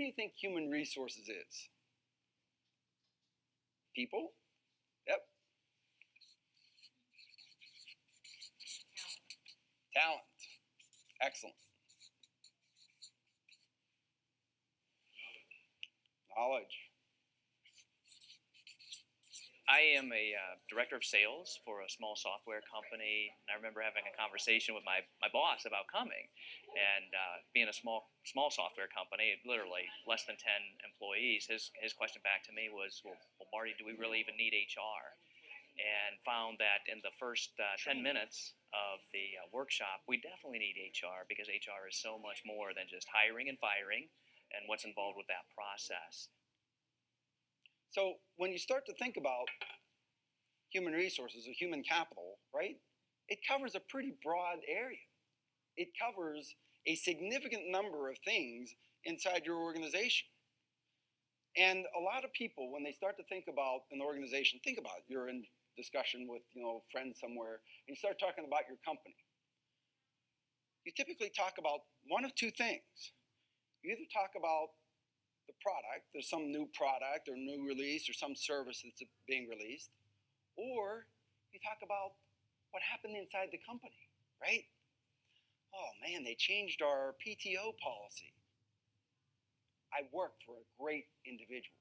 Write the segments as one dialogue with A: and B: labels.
A: you think human resources is? People? Yep. Talent. Excellent. Knowledge.
B: I am a director of sales for a small software company. And I remember having a conversation with my boss about coming. And being a small software company, literally less than 10 employees, his question back to me was, well, Marty, do we really even need HR? And found that in the first 10 minutes of the workshop, we definitely need HR, because HR is so much more than just hiring and firing and what's involved with that process.
A: So when you start to think about human resources or human capital, right, it covers a pretty broad area. It covers a significant number of things inside your organization. And a lot of people, when they start to think about an organization, think about it. You're in discussion with friends somewhere, and you start talking about your company. You typically talk about one of two things. You either talk about the product, there's some new product or new release or some service that's being released, or you talk about what happened inside the company, right? Oh man, they changed our PTO policy. I work for a great individual.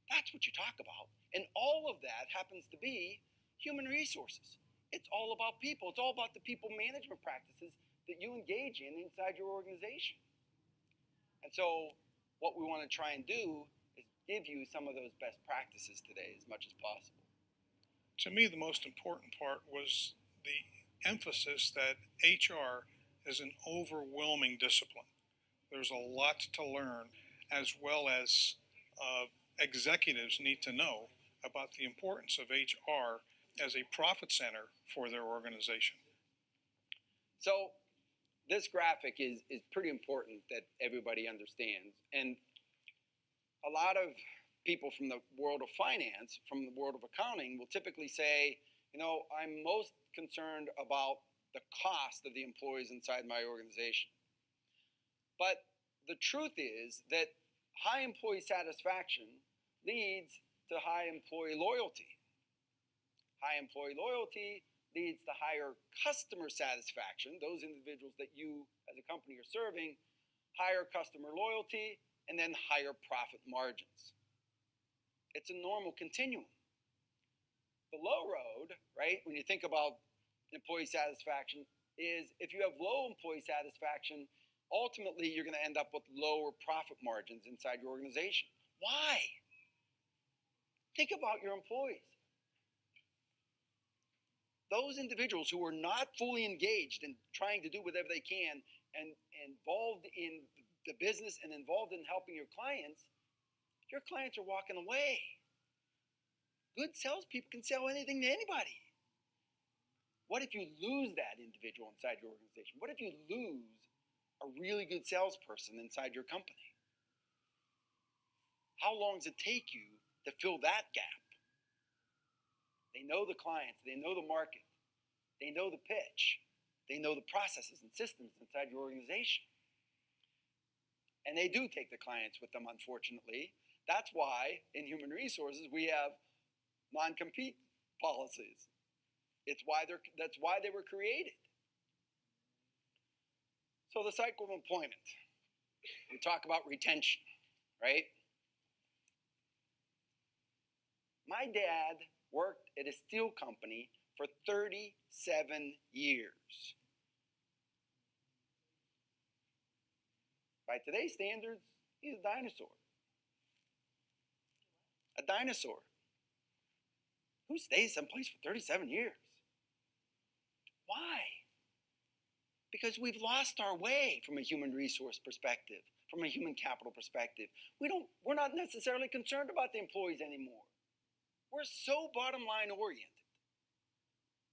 A: That's what you talk about. And all of that happens to be human resources. It's all about people. It's all about the people management practices that you engage in inside your organization. And so what we want to try and do is give you some of those best practices today as much as possible.
C: To me, the most important part was the emphasis that HR is an overwhelming discipline. There's a lot to learn, as well as executives need to know about the importance of HR as a profit center for their organization.
A: So this graphic is pretty important that everybody understands. And a lot of people from the world of finance, from the world of accounting, will typically say, I'm most concerned about the cost of the employees inside my organization. But the truth is that high employee satisfaction leads to high employee loyalty. High employee loyalty leads to higher customer satisfaction, those individuals that you as a company are serving, higher customer loyalty, and then higher profit margins. It's a normal continuum. The low road, right, when you think about employee satisfaction, is if you have low employee satisfaction, ultimately you're going to end up with lower profit margins inside your organization. Why? Think about your employees. Those individuals who are not fully engaged in trying to do whatever they can and involved in the business and involved in helping your clients are walking away. Good salespeople can sell anything to anybody. What if you lose that individual inside your organization? What if you lose a really good salesperson inside your company? How long does it take you to fill that gap? They know the clients, they know the market, they know the pitch, they know the processes and systems inside your organization. And they do take the clients with them, unfortunately. That's why in human resources we have non-compete policies. That's why they were created. So the cycle of employment. We talk about retention, right? My dad worked at a steel company for 37 years. By today's standards, he's a dinosaur. A dinosaur. Who stays someplace for 37 years? Why? Because we've lost our way from a human resource perspective, from a human capital perspective. We're not necessarily concerned about the employees anymore. We're so bottom line oriented,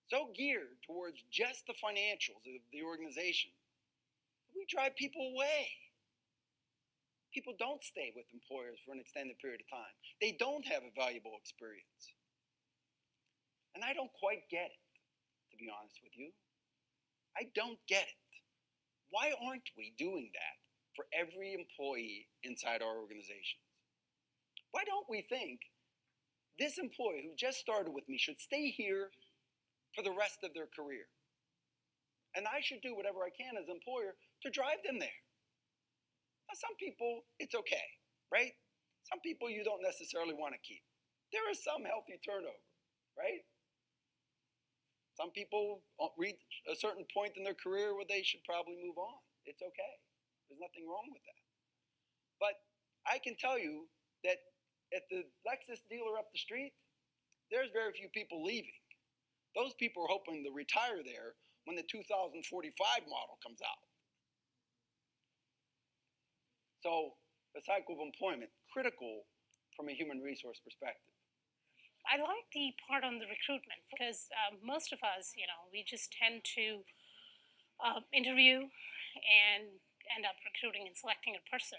A: so geared towards just the financials of the organization, we drive people away. People don't stay with employers for an extended period of time. They don't have a valuable experience. And I don't quite get it, to be honest with you. I don't get it. Why aren't we doing that for every employee inside our organization. Why don't we think this employee who just started with me should stay here for the rest of their career? And I should do whatever I can as an employer to drive them there. Now, some people, it's okay, right? Some people you don't necessarily want to keep. There is some healthy turnover, right? Some people reach a certain point in their career where they should probably move on. It's okay. There's nothing wrong with that. But I can tell you that at the Lexus dealer up the street, there's very few people leaving. Those people are hoping to retire there when the 2045 model comes out. So the cycle of employment, critical from a human resource perspective.
D: I like the part on the recruitment because most of us, we just tend to interview and end up recruiting and selecting a person.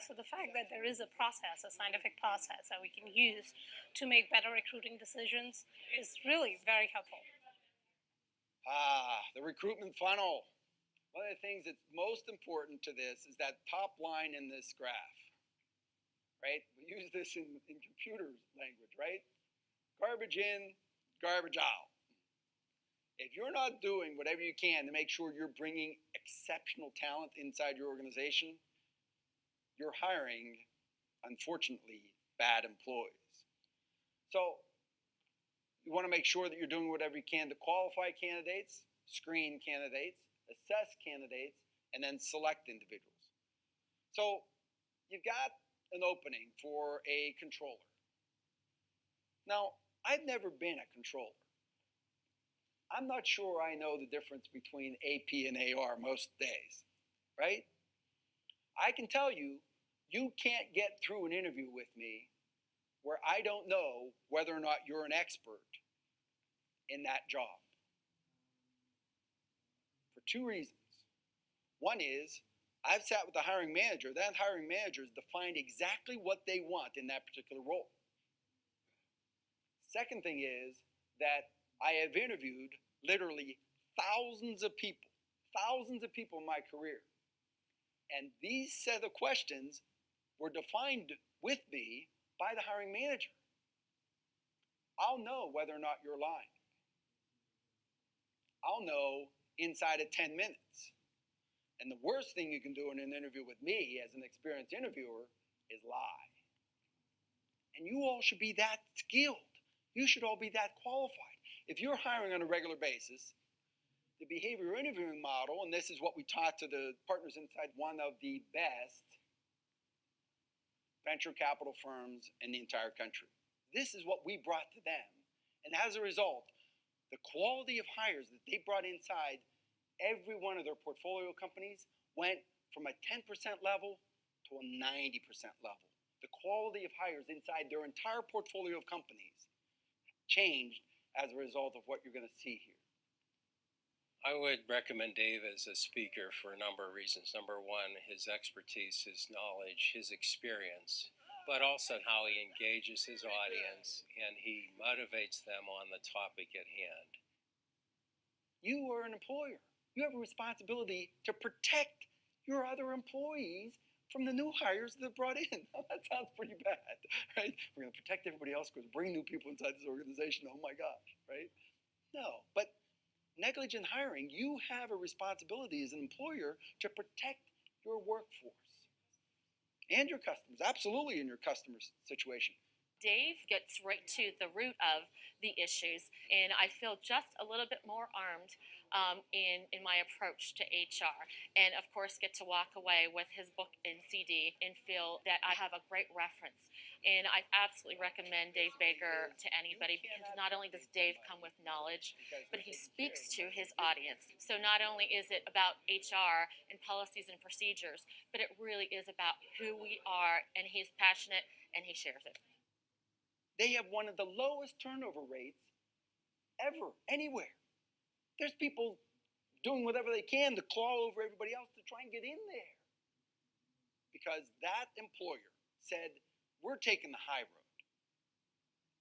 D: So the fact that there is a process, a scientific process that we can use to make better recruiting decisions is really very helpful.
A: The recruitment funnel. One of the things that's most important to this is that top line in this graph, right? We use this in computer language, right? Garbage in, garbage out. If you're not doing whatever you can to make sure you're bringing exceptional talent inside your organization, you're hiring, unfortunately, bad employees. So you want to make sure that you're doing whatever you can to qualify candidates, screen candidates, assess candidates, and then select individuals. So you've got an opening for a controller. Now, I've never been a controller. I'm not sure I know the difference between AP and AR most days, right? I can tell you, you can't get through an interview with me where I don't know whether or not you're an expert in that job. For two reasons. One is, I've sat with the hiring manager. That hiring manager has defined exactly what they want in that particular role. Second thing is that I have interviewed literally thousands of people in my career. And these set of questions were defined with me by the hiring manager. I'll know whether or not you're lying. I'll know inside of 10 minutes. And the worst thing you can do in an interview with me as an experienced interviewer is lie. And you all should be that skilled. You should all be that qualified. If you're hiring on a regular basis, the behavior interviewing model, and this is what we taught to the partners inside one of the best venture capital firms in the entire country. This is what we brought to them. And as a result, the quality of hires that they brought inside every one of their portfolio companies went from a 10% level to a 90% level. The quality of hires inside their entire portfolio of companies changed as a result of what you're going to see here.
E: I would recommend Dave as a speaker for a number of reasons. Number one, his expertise, his knowledge, his experience, but also how he engages his audience and he motivates them on the topic at hand.
A: You are an employer. You have a responsibility to protect your other employees from the new hires that are brought in. Oh, that sounds pretty bad, right? We're going to protect everybody else because bring new people inside this organization. Oh my gosh, right? No, but negligent hiring, you have a responsibility as an employer to protect your workforce and your customers, absolutely in your customer's situation.
F: Dave gets right to the root of the issues, and I feel just a little bit more armed in my approach to HR. And of course, get to walk away with his book and CD and feel that I have a great reference. And I absolutely recommend Dave Baker to anybody because not only does Dave come with knowledge, but he speaks to his audience. So not only is it about HR and policies and procedures, but it really is about who we are, and he's passionate and he shares it.
A: They have one of the lowest turnover rates ever, anywhere. There's people doing whatever they can to claw over everybody else to try and get in there. Because that employer said, we're taking the high road.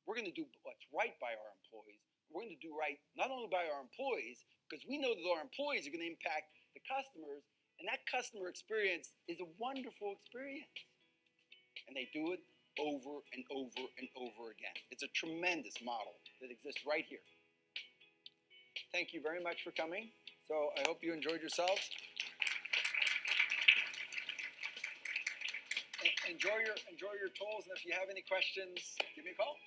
A: We're going to do what's right by our employees. We're going to do right not only by our employees, because we know that our employees are going to impact the customers And that customer experience is a wonderful experience. And they do it over and over and over again. It's a tremendous model that exists right here. Thank you very much for coming. So I hope you enjoyed yourselves. Enjoy your tools, and if you have any questions, give me a call.